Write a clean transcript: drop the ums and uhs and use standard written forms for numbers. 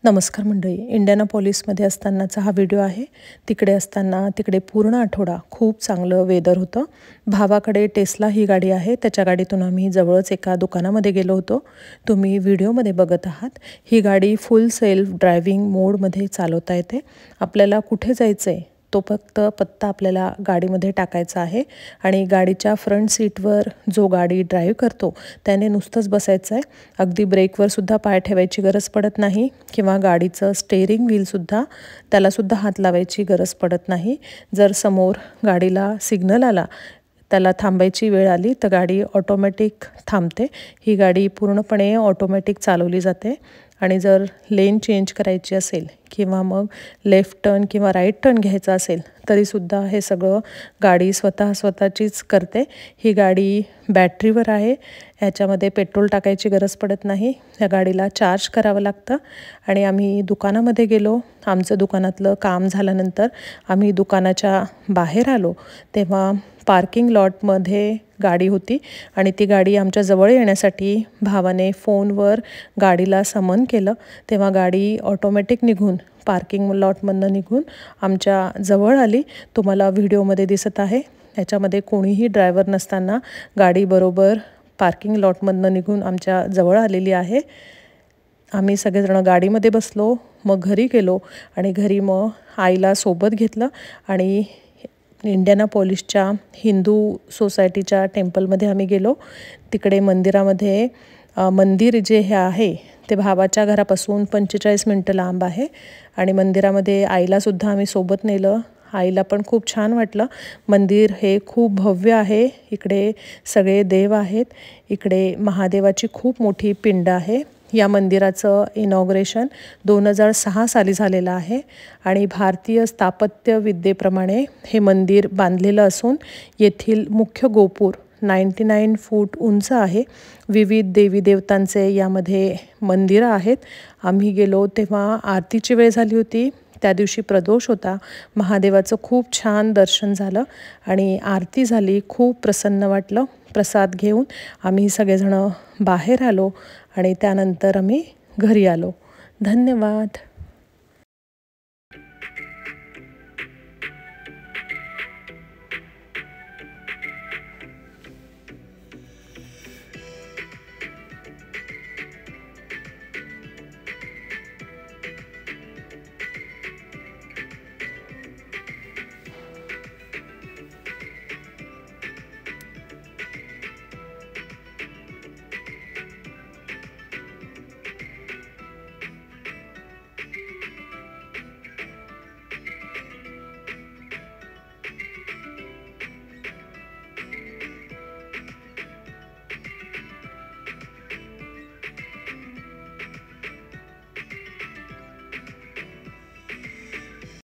नमस्कार मंडळी, इंडियानापोलिसमध्ये असतानाचा हा व्हिडिओ आहे। तिकडे पूर्ण आठवडा खूप चांगलं वेदर होतं। भावाकडे टेस्ला ही गाडी आहे, त्याच्या गाडीतून आम्ही जवळच एका दुकानामध्ये गेलो होतो। तुम्ही व्हिडिओमध्ये बघत आहात। ही गाडी फुल सेल्फ ड्रायव्हिंग मोडमध्ये चालवता येते। आपल्याला कुठे जायचं आहे तो फक्त पत्ता आपल्याला गाडीमध्ये टाकायचा आहे आणि गाडीच्या फ्रंट सीटवर जो गाडी ड्राईव्ह करतो त्याने नुसतंच बसायचं आहे। अगदी ब्रेकवर सुद्धा पाय ठेवायची गरज पडत नाही किंवा गाडीचं स्टेअरिंग व्हीलसुद्धा त्यालासुद्धा हात लावायची गरज पडत नाही। जर समोर गाडीला सिग्नल आला, त्याला थांबायची वेळ आली तर गाडी ऑटोमॅटिक थांबते। ही गाडी पूर्णपणे ऑटोमॅटिक चालवली जाते आणि जर लेन चेंज करायची असेल किंवा मग लेफ्ट टर्न किंवा राईट टर्न घ्यायचा असेल तरीसुद्धा हे सगळं गाडी स्वतःचीच करते। ही गाडी बॅटरीवर आहे, ह्याच्यामध्ये पेट्रोल टाकायची गरज पडत नाही। या गाडीला चार्ज करावं लागतं आणि आम्ही दुकानामध्ये गेलो। आमचं दुकानातलं काम झाल्यानंतर आम्ही दुकानाच्या बाहेर आलो तेव्हा पार्किंग लॉटमध्ये गाडी होती आणि ती गाडी आमच्या जवळ येण्यासाठी भावाने फोनवर गाडीला समन केलं, तेव्हा गाडी ऑटोमॅटिक निघून पार्किंग लॉटमधनं निघून आमच्या जवळ आली। तुम्हाला व्हिडिओमध्ये दिसत आहे, याच्यामध्ये कोणीही ड्रायव्हर नसताना गाडी बरोबर पार्किंग लॉटमधनं निघून आमच्या जवळ आलेली आहे। आम्ही सगळेजण गाडीमध्ये बसलो, मग घरी गेलो आणि घरी मग आईला सोबत घेतलं आणि इंडियानापोलिसच्या हिंदू सोसायटीच्या टेम्पलमध्ये आम्ही गेलो। तिकडे मंदिरामध्ये मंदिर जे हे आहे ते भावाच्या घरापासून 45 मिनटं लांब आहे आणि मंदिरामध्ये आईलासुद्धा आम्ही सोबत नेलं। आईला पण खूप छान वाटलं। मंदिर हे खूप भव्य आहे, इकडे सगळे देव आहेत, इकडे महादेवाची खूप मोठी पिंड आहे। या मंदिराचं इनॉग्रेशन 2006 साली झालेलं आहे आणि भारतीय स्थापत्य विद्येप्रमाणे हे मंदिर बांधलेलं असून येथील मुख्य गोपूर 99 फूट उंच आहे। विविध देवी देवतांचे यामध्ये मंदिरं आहेत। आम्ही गेलो तेव्हा आरतीची वेळ झाली होती, त्या दिवशी प्रदोष होता। महादेवाचं खूप छान दर्शन झालं आणि आरती झाली, खूप प्रसन्न वाटलं। प्रसाद घेऊन आम्ही सगळेजण बाहेर आलो आणि त्यानंतर आम्ही घरी आलो। धन्यवाद।